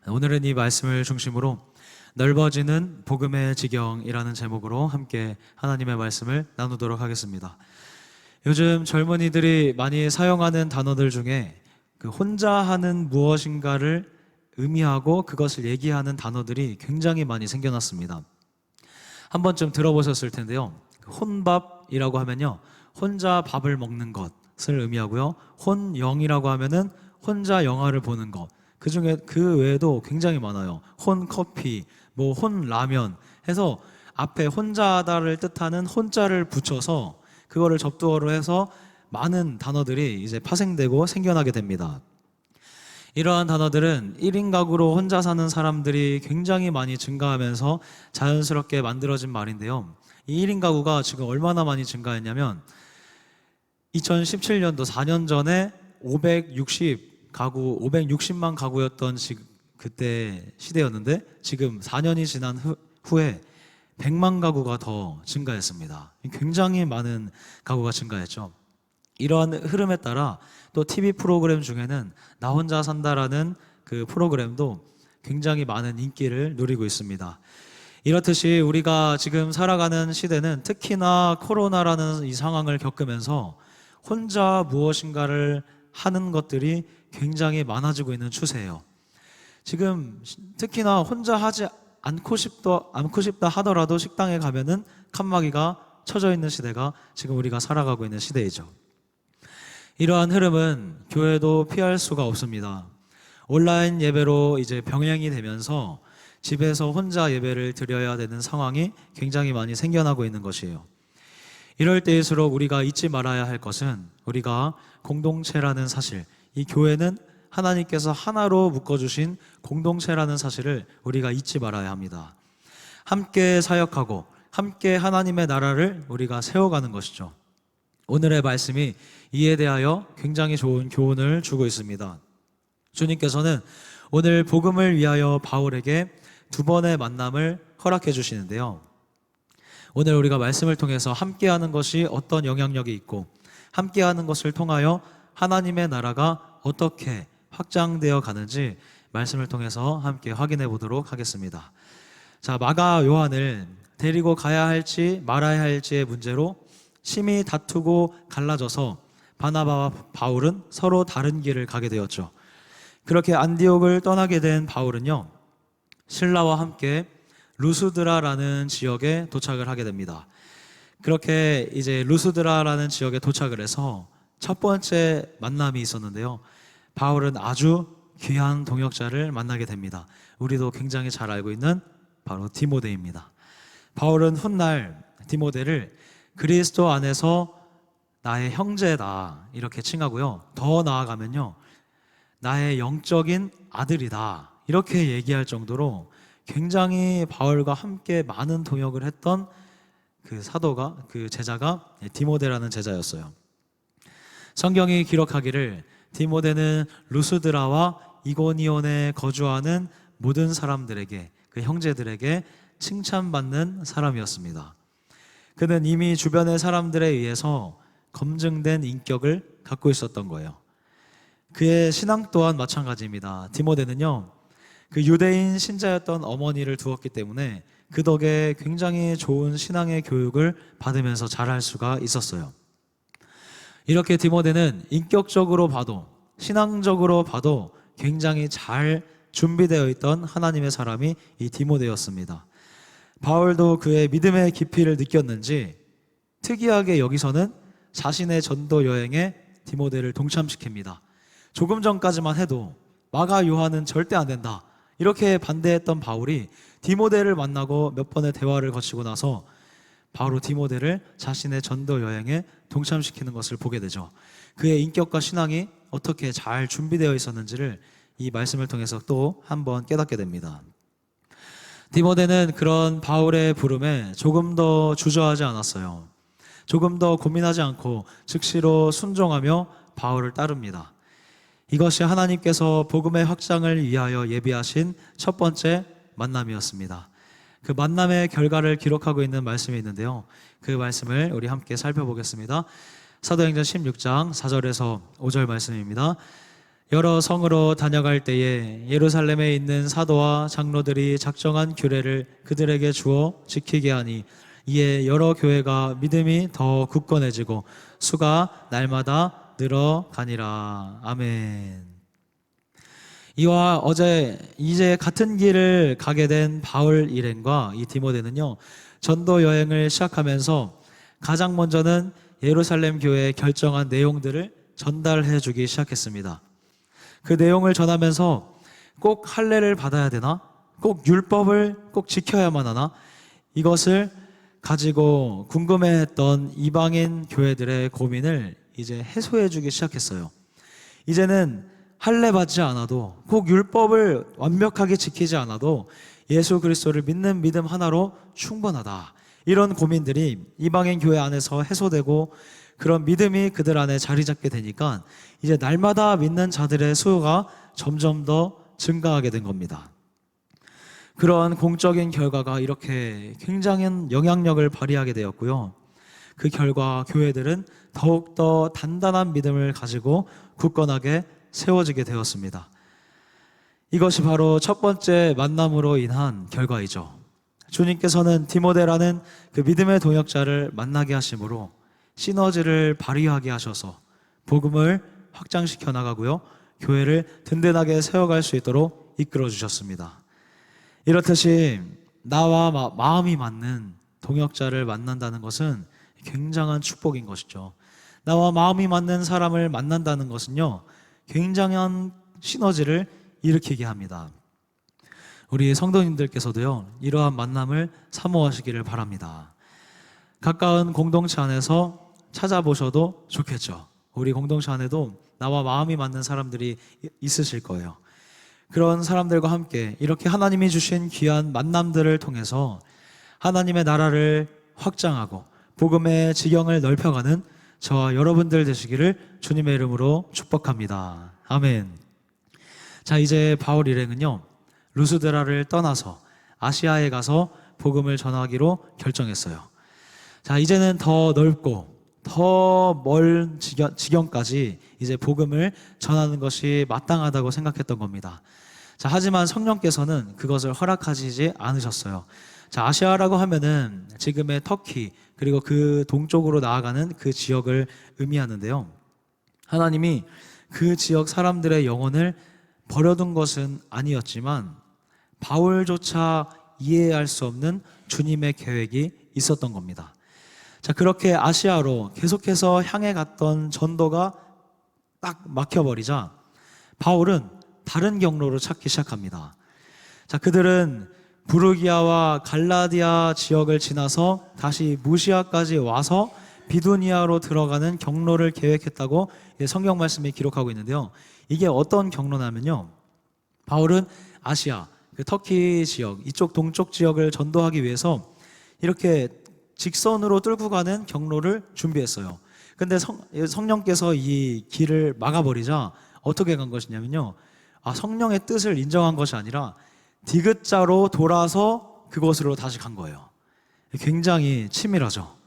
오늘은 이 말씀을 중심으로 넓어지는 복음의 지경이라는 제목으로 함께 하나님의 말씀을 나누도록 하겠습니다. 요즘 젊은이들이 많이 사용하는 단어들 중에 그 혼자 하는 무엇인가를 의미하고 그것을 얘기하는 단어들이 굉장히 많이 생겨났습니다. 한 번쯤 들어보셨을 텐데요. 혼밥이라고 하면요, 혼자 밥을 먹는 것을 의미하고요. 혼영이라고 하면은 혼자 영화를 보는 것. 그 외에도 굉장히 많아요. 혼커피, 혼라면 해서 앞에 혼자다를 뜻하는 혼자를 붙여서 그거를 접두어로 해서 많은 단어들이 이제 파생되고 생겨나게 됩니다. 이러한 단어들은 1인 가구로 혼자 사는 사람들이 굉장히 많이 증가하면서 자연스럽게 만들어진 말인데요. 이 1인 가구가 지금 얼마나 많이 증가했냐면 2017년도 4년 전에 560만 가구였던 그때 시대였는데 지금 4년이 지난 후에 100만 가구가 더 증가했습니다. 굉장히 많은 가구가 증가했죠. 이러한 흐름에 따라 또 TV 프로그램 중에는 나 혼자 산다라는 그 프로그램도 굉장히 많은 인기를 누리고 있습니다. 이렇듯이 우리가 지금 살아가는 시대는 특히나 코로나라는 이 상황을 겪으면서 혼자 무엇인가를 하는 것들이 굉장히 많아지고 있는 추세예요. 지금 특히나 혼자 하지 않고 싶다 하더라도 식당에 가면은 칸막이가 쳐져 있는 시대가 지금 우리가 살아가고 있는 시대이죠. 이러한 흐름은 교회도 피할 수가 없습니다. 온라인 예배로 이제 병행이 되면서 집에서 혼자 예배를 드려야 되는 상황이 굉장히 많이 생겨나고 있는 것이에요. 이럴 때일수록 우리가 잊지 말아야 할 것은 우리가 공동체라는 사실, 이 교회는 하나님께서 하나로 묶어주신 공동체라는 사실을 우리가 잊지 말아야 합니다. 함께 사역하고 함께 하나님의 나라를 우리가 세워가는 것이죠. 오늘의 말씀이 이에 대하여 굉장히 좋은 교훈을 주고 있습니다. 주님께서는 오늘 복음을 위하여 바울에게 2번의 만남을 허락해 주시는데요. 오늘 우리가 말씀을 통해서 함께하는 것이 어떤 영향력이 있고 함께하는 것을 통하여 하나님의 나라가 어떻게 확장되어 가는지 말씀을 통해서 함께 확인해 보도록 하겠습니다. 자, 마가 요한을 데리고 가야 할지 말아야 할지의 문제로 심히 다투고 갈라져서 바나바와 바울은 서로 다른 길을 가게 되었죠. 그렇게 안디옥을 떠나게 된 바울은요, 실라와 함께 루스드라라는 지역에 도착을 하게 됩니다. 그렇게 이제 루스드라라는 지역에 도착을 해서 첫 번째 만남이 있었는데요. 바울은 아주 귀한 동역자를 만나게 됩니다. 우리도 굉장히 잘 알고 있는 바로 디모데입니다. 바울은 훗날 디모데를 그리스도 안에서 나의 형제다 이렇게 칭하고요. 더 나아가면요, 나의 영적인 아들이다 이렇게 얘기할 정도로 굉장히 바울과 함께 많은 동역을 했던 그 제자가 디모데라는 제자였어요. 성경이 기록하기를 디모데는 루스드라와 이고니온에 거주하는 모든 사람들에게, 그 형제들에게 칭찬받는 사람이었습니다. 그는 이미 주변의 사람들에 의해서 검증된 인격을 갖고 있었던 거예요. 그의 신앙 또한 마찬가지입니다. 디모데는요, 그 유대인 신자였던 어머니를 두었기 때문에 그 덕에 굉장히 좋은 신앙의 교육을 받으면서 자랄 수가 있었어요. 이렇게 디모데는 인격적으로 봐도 신앙적으로 봐도 굉장히 잘 준비되어 있던 하나님의 사람이 이 디모데였습니다. 바울도 그의 믿음의 깊이를 느꼈는지 특이하게 여기서는 자신의 전도 여행에 디모데를 동참시킵니다. 조금 전까지만 해도 마가 요한은 절대 안 된다 이렇게 반대했던 바울이 디모데를 만나고 몇 번의 대화를 거치고 나서 바로 디모데를 자신의 전도 여행에 동참시키는 것을 보게 되죠. 그의 인격과 신앙이 어떻게 잘 준비되어 있었는지를 이 말씀을 통해서 또 한번 깨닫게 됩니다. 디모데는 그런 바울의 부름에 조금 더 주저하지 않았어요. 조금 더 고민하지 않고 즉시로 순종하며 바울을 따릅니다. 이것이 하나님께서 복음의 확장을 위하여 예비하신 첫 번째 만남이었습니다. 그 만남의 결과를 기록하고 있는 말씀이 있는데요. 그 말씀을 우리 함께 살펴보겠습니다. 사도행전 16장 4절에서 5절 말씀입니다. 여러 성으로 다녀갈 때에 예루살렘에 있는 사도와 장로들이 작정한 규례를 그들에게 주어 지키게 하니 이에 여러 교회가 믿음이 더 굳건해지고 수가 날마다 늘어가니라. 아멘. 이와 이제 같은 길을 가게 된 바울 일행과 이 디모데는요, 전도 여행을 시작하면서 가장 먼저는 예루살렘 교회에 결정한 내용들을 전달해 주기 시작했습니다. 그 내용을 전하면서 꼭 할례를 받아야 되나? 꼭 율법을 꼭 지켜야만 하나? 이것을 가지고 궁금해했던 이방인 교회들의 고민을 이제 해소해 주기 시작했어요. 이제는 할례 받지 않아도, 꼭 율법을 완벽하게 지키지 않아도 예수 그리스도를 믿는 믿음 하나로 충분하다. 이런 고민들이 이방인 교회 안에서 해소되고 그런 믿음이 그들 안에 자리 잡게 되니까 이제 날마다 믿는 자들의 수요가 점점 더 증가하게 된 겁니다. 그런 공적인 결과가 이렇게 굉장한 영향력을 발휘하게 되었고요. 그 결과 교회들은 더욱더 단단한 믿음을 가지고 굳건하게 세워지게 되었습니다. 이것이 바로 첫 번째 만남으로 인한 결과이죠. 주님께서는 디모데라는 그 믿음의 동역자를 만나게 하심으로 시너지를 발휘하게 하셔서 복음을 확장시켜 나가고요, 교회를 든든하게 세워갈 수 있도록 이끌어 주셨습니다. 이렇듯이 나와 마음이 맞는 동역자를 만난다는 것은 굉장한 축복인 것이죠. 나와 마음이 맞는 사람을 만난다는 것은요, 굉장한 시너지를 일으키게 합니다. 우리 성도님들께서도요, 이러한 만남을 사모하시기를 바랍니다. 가까운 공동체 안에서 찾아보셔도 좋겠죠. 우리 공동체 안에도 나와 마음이 맞는 사람들이 있으실 거예요. 그런 사람들과 함께 이렇게 하나님이 주신 귀한 만남들을 통해서 하나님의 나라를 확장하고 복음의 지경을 넓혀가는 저와 여러분들 되시기를 주님의 이름으로 축복합니다. 아멘. 자, 이제 바울 일행은요, 루스드라를 떠나서 아시아에 가서 복음을 전하기로 결정했어요. 자, 이제는 더 넓고 더 먼 지경까지 이제 복음을 전하는 것이 마땅하다고 생각했던 겁니다. 자, 하지만 성령께서는 그것을 허락하시지 않으셨어요. 자, 아시아라고 하면은 지금의 터키 그리고 그 동쪽으로 나아가는 그 지역을 의미하는데요. 하나님이 그 지역 사람들의 영혼을 버려둔 것은 아니었지만 바울조차 이해할 수 없는 주님의 계획이 있었던 겁니다. 자, 그렇게 아시아로 계속해서 향해 갔던 전도가 딱 막혀버리자 바울은 다른 경로를 찾기 시작합니다. 자, 그들은 부르기아와 갈라디아 지역을 지나서 다시 무시아까지 와서 비두니아로 들어가는 경로를 계획했다고 성경 말씀이 기록하고 있는데요. 이게 어떤 경로냐면요, 바울은 아시아, 그 터키 지역, 이쪽 동쪽 지역을 전도하기 위해서 이렇게 직선으로 뚫고 가는 경로를 준비했어요. 근데 성령께서 이 길을 막아버리자 어떻게 간 것이냐면요, 성령의 뜻을 인정한 것이 아니라 디귿자로 돌아서 그곳으로 다시 간 거예요. 굉장히 치밀하죠.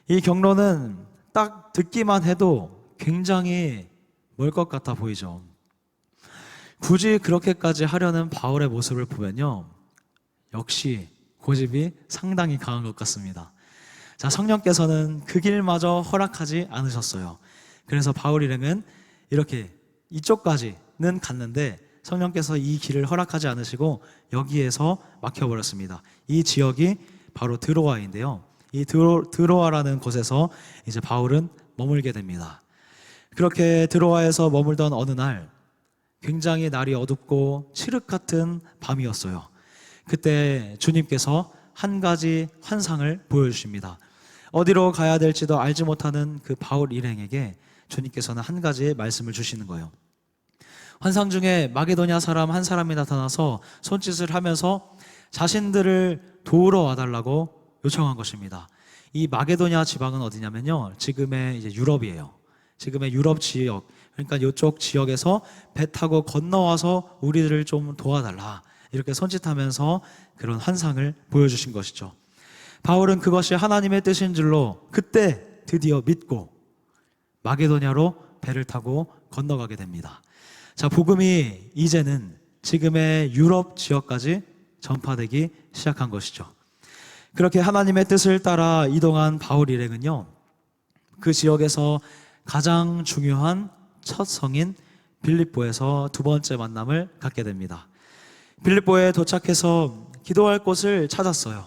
이 경로는 딱 듣기만 해도 굉장히 멀 것 같아 보이죠. 굳이 그렇게까지 하려는 바울의 모습을 보면요, 역시 고집이 상당히 강한 것 같습니다. 자, 성령께서는 그 길마저 허락하지 않으셨어요. 그래서 바울 일행은 이렇게 이쪽까지는 갔는데 성령께서 이 길을 허락하지 않으시고 여기에서 막혀버렸습니다. 이 지역이 바로 드로아인데요. 이 드로아라는 곳에서 이제 바울은 머물게 됩니다. 그렇게 드로아에서 머물던 어느 날 굉장히 날이 어둡고 칠흑 같은 밤이었어요. 그때 주님께서 한 가지 환상을 보여주십니다. 어디로 가야 될지도 알지 못하는 그 바울 일행에게 주님께서는 한 가지 말씀을 주시는 거예요. 환상 중에 마게도냐 사람 한 사람이 나타나서 손짓을 하면서 자신들을 도우러 와달라고 요청한 것입니다. 이 마게도냐 지방은 어디냐면요, 지금의 이제 유럽이에요. 지금의 유럽 지역, 그러니까 이쪽 지역에서 배 타고 건너와서 우리들을 좀 도와달라, 이렇게 손짓하면서 그런 환상을 보여주신 것이죠. 바울은 그것이 하나님의 뜻인 줄로 그때 드디어 믿고 마게도냐로 배를 타고 건너가게 됩니다. 자, 복음이 이제는 지금의 유럽 지역까지 전파되기 시작한 것이죠. 그렇게 하나님의 뜻을 따라 이동한 바울 일행은요, 그 지역에서 가장 중요한 첫 성인 빌립보에서 두 번째 만남을 갖게 됩니다. 빌립보에 도착해서 기도할 곳을 찾았어요.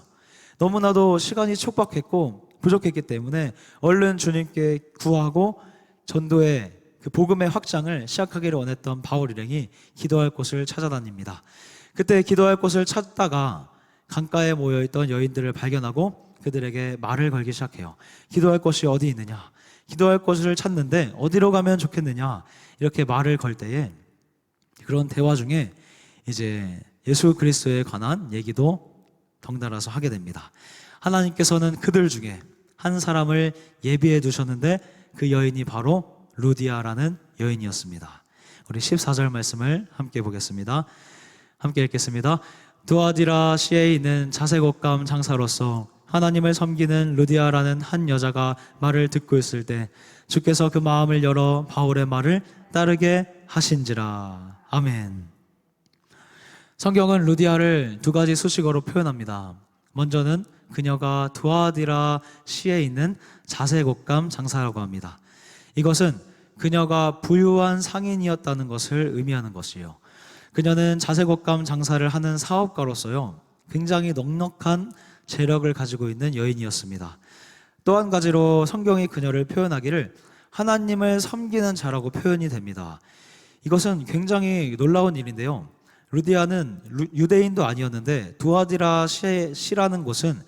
너무나도 시간이 촉박했고 부족했기 때문에 얼른 주님께 구하고 전도의 그 복음의 확장을 시작하기를 원했던 바울 일행이 기도할 곳을 찾아다닙니다. 그때 기도할 곳을 찾다가 강가에 모여있던 여인들을 발견하고 그들에게 말을 걸기 시작해요. 기도할 곳이 어디 있느냐? 기도할 곳을 찾는데 어디로 가면 좋겠느냐? 이렇게 말을 걸 때에 그런 대화 중에 이제 예수 그리스도에 관한 얘기도 덩달아서 하게 됩니다. 하나님께서는 그들 중에 한 사람을 예비해 두셨는데 그 여인이 바로 루디아라는 여인이었습니다. 우리 14절 말씀을 함께 보겠습니다. 함께 읽겠습니다. 두아디라시에 있는 자색옷감 장사로서 하나님을 섬기는 루디아라는 한 여자가 말을 듣고 있을 때 주께서 그 마음을 열어 바울의 말을 따르게 하신지라. 아멘. 성경은 루디아를 두 가지 수식어로 표현합니다. 먼저는 그녀가 두아디라시에 있는 자색옷감 장사라고 합니다. 이것은 그녀가 부유한 상인이었다는 것을 의미하는 것이에요. 그녀는 자색옷감 장사를 하는 사업가로서요, 굉장히 넉넉한 재력을 가지고 있는 여인이었습니다. 또 한 가지로 성경이 그녀를 표현하기를 하나님을 섬기는 자라고 표현이 됩니다. 이것은 굉장히 놀라운 일인데요. 루디아는 유대인도 아니었는데 두아디라시라는 곳은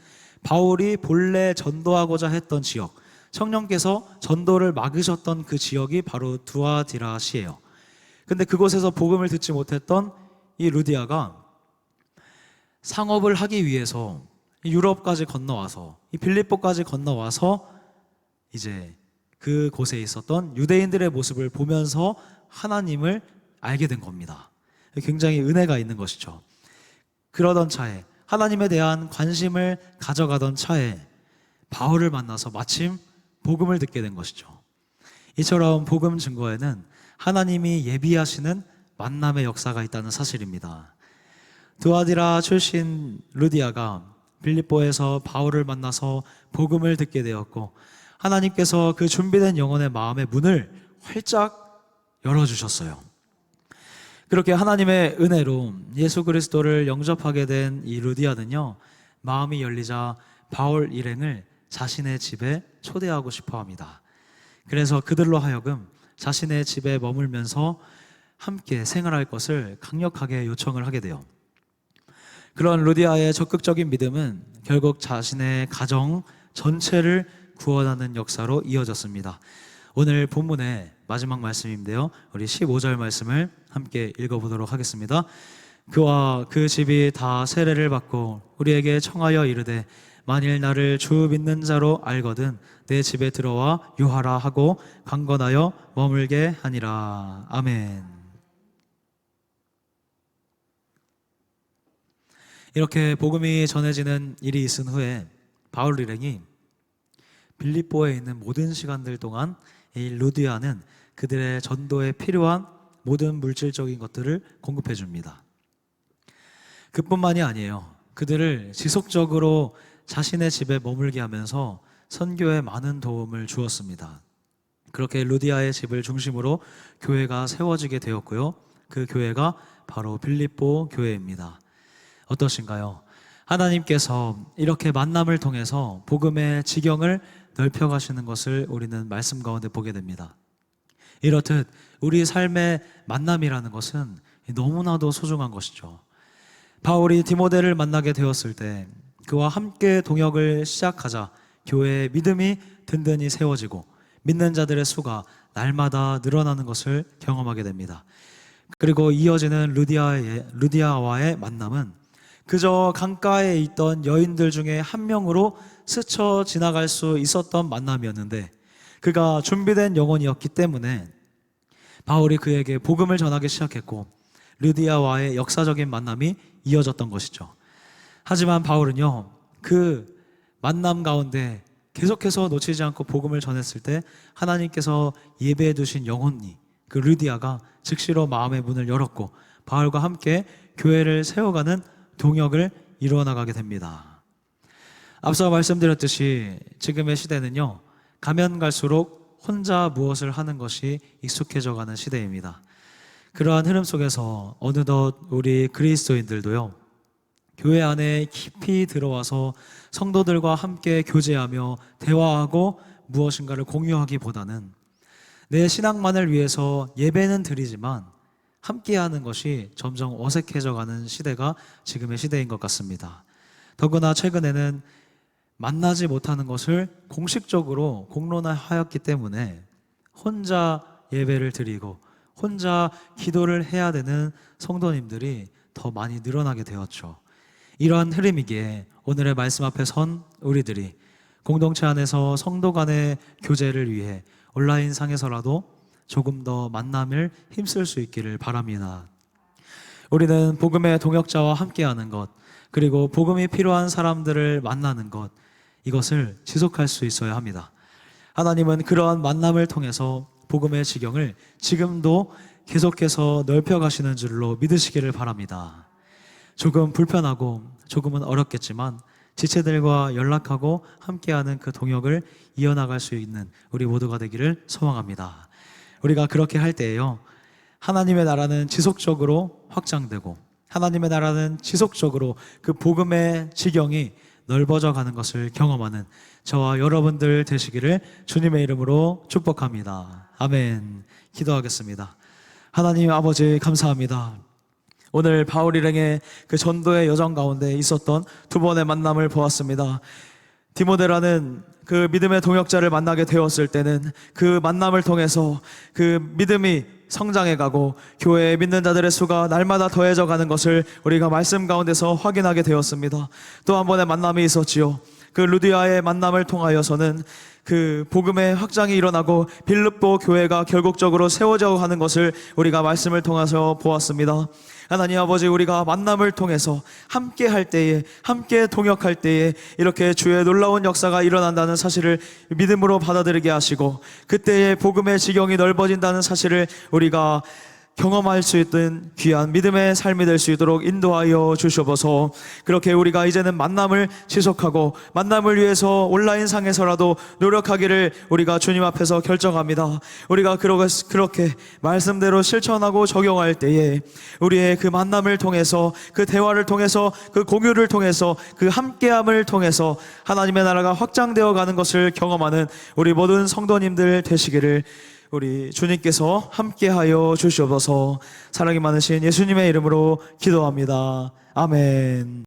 바울이 본래 전도하고자 했던 지역, 성령께서 전도를 막으셨던 그 지역이 바로 두아디라시예요. 근데 그곳에서 복음을 듣지 못했던 이 루디아가 상업을 하기 위해서 유럽까지 건너와서 이 빌립보까지 건너와서 이제 그곳에 있었던 유대인들의 모습을 보면서 하나님을 알게 된 겁니다. 굉장히 은혜가 있는 것이죠. 그러던 차에 하나님에 대한 관심을 가져가던 차에 바울을 만나서 마침 복음을 듣게 된 것이죠. 이처럼 복음 증거에는 하나님이 예비하시는 만남의 역사가 있다는 사실입니다. 두아디라 출신 루디아가 빌립보에서 바울을 만나서 복음을 듣게 되었고 하나님께서 그 준비된 영혼의 마음의 문을 활짝 열어주셨어요. 그렇게 하나님의 은혜로 예수 그리스도를 영접하게 된 이 루디아는요, 마음이 열리자 바울 일행을 자신의 집에 초대하고 싶어 합니다. 그래서 그들로 하여금 자신의 집에 머물면서 함께 생활할 것을 강력하게 요청을 하게 돼요. 그런 루디아의 적극적인 믿음은 결국 자신의 가정 전체를 구원하는 역사로 이어졌습니다. 오늘 본문의 마지막 말씀인데요, 우리 15절 말씀을 함께 읽어보도록 하겠습니다. 그와 그 집이 다 세례를 받고 우리에게 청하여 이르되 만일 나를 주 믿는 자로 알거든 내 집에 들어와 유하라 하고 강건하여 머물게 하니라. 아멘. 이렇게 복음이 전해지는 일이 있은 후에 바울 일행이 빌립보에 있는 모든 시간들 동안 이 루디아는 그들의 전도에 필요한 모든 물질적인 것들을 공급해 줍니다. 그뿐만이 아니에요. 그들을 지속적으로 자신의 집에 머물게 하면서 선교에 많은 도움을 주었습니다. 그렇게 루디아의 집을 중심으로 교회가 세워지게 되었고요. 그 교회가 바로 빌립보 교회입니다. 어떠신가요? 하나님께서 이렇게 만남을 통해서 복음의 지경을 넓혀가시는 것을 우리는 말씀 가운데 보게 됩니다. 이렇듯 우리 삶의 만남이라는 것은 너무나도 소중한 것이죠. 바울이 디모데를 만나게 되었을 때 그와 함께 동역을 시작하자 교회의 믿음이 든든히 세워지고 믿는 자들의 수가 날마다 늘어나는 것을 경험하게 됩니다. 그리고 이어지는 루디아와의 만남은 그저 강가에 있던 여인들 중에 한 명으로 스쳐 지나갈 수 있었던 만남이었는데 그가 준비된 영혼이었기 때문에 바울이 그에게 복음을 전하기 시작했고 루디아와의 역사적인 만남이 이어졌던 것이죠. 하지만 바울은요, 그 만남 가운데 계속해서 놓치지 않고 복음을 전했을 때 하나님께서 예배해 두신 영혼이 그 르디아가 즉시로 마음의 문을 열었고 바울과 함께 교회를 세워가는 동역을 이루어 나가게 됩니다. 앞서 말씀드렸듯이 지금의 시대는요, 가면 갈수록 혼자 무엇을 하는 것이 익숙해져 가는 시대입니다. 그러한 흐름 속에서 어느덧 우리 그리스도인들도요, 교회 안에 깊이 들어와서 성도들과 함께 교제하며 대화하고 무엇인가를 공유하기보다는 내 신앙만을 위해서 예배는 드리지만 함께하는 것이 점점 어색해져 가는 시대가 지금의 시대인 것 같습니다. 더구나 최근에는 만나지 못하는 것을 공식적으로 공론화하였기 때문에 혼자 예배를 드리고 혼자 기도를 해야 되는 성도님들이 더 많이 늘어나게 되었죠. 이러한 흐름이기에 오늘의 말씀 앞에 선 우리들이 공동체 안에서 성도 간의 교제를 위해 온라인상에서라도 조금 더 만남을 힘쓸 수 있기를 바랍니다. 우리는 복음의 동역자와 함께하는 것, 그리고 복음이 필요한 사람들을 만나는 것, 이것을 지속할 수 있어야 합니다. 하나님은 그러한 만남을 통해서 복음의 지경을 지금도 계속해서 넓혀가시는 줄로 믿으시기를 바랍니다. 조금 불편하고 조금은 어렵겠지만 지체들과 연락하고 함께하는 그 동역을 이어나갈 수 있는 우리 모두가 되기를 소망합니다. 우리가 그렇게 할 때에요, 하나님의 나라는 지속적으로 확장되고 하나님의 나라는 지속적으로 그 복음의 지경이 넓어져 가는 것을 경험하는 저와 여러분들 되시기를 주님의 이름으로 축복합니다. 아멘. 기도하겠습니다. 하나님 아버지 감사합니다. 오늘 바울 일행의 그 전도의 여정 가운데 있었던 두 번의 만남을 보았습니다. 디모데라는 그 믿음의 동역자를 만나게 되었을 때는 그 만남을 통해서 그 믿음이 성장해 가고 교회에 믿는 자들의 수가 날마다 더해져 가는 것을 우리가 말씀 가운데서 확인하게 되었습니다. 또 한 번의 만남이 있었지요. 그 루디아의 만남을 통하여서는 그 복음의 확장이 일어나고 빌립보 교회가 결국적으로 세워져 가는 것을 우리가 말씀을 통해서 보았습니다. 하나님 아버지, 우리가 만남을 통해서 함께 할 때에, 함께 동역할 때에 이렇게 주의 놀라운 역사가 일어난다는 사실을 믿음으로 받아들이게 하시고 그때에 복음의 지경이 넓어진다는 사실을 우리가 경험할 수 있는 귀한 믿음의 삶이 될 수 있도록 인도하여 주시옵소서. 그렇게 우리가 이제는 만남을 지속하고 만남을 위해서 온라인상에서라도 노력하기를 우리가 주님 앞에서 결정합니다. 우리가 그렇게 말씀대로 실천하고 적용할 때에 우리의 그 만남을 통해서, 그 대화를 통해서, 그 공유를 통해서, 그 함께함을 통해서 하나님의 나라가 확장되어 가는 것을 경험하는 우리 모든 성도님들 되시기를 우리 주님께서 함께하여 주시옵소서. 사랑이 많으신 예수님의 이름으로 기도합니다. 아멘.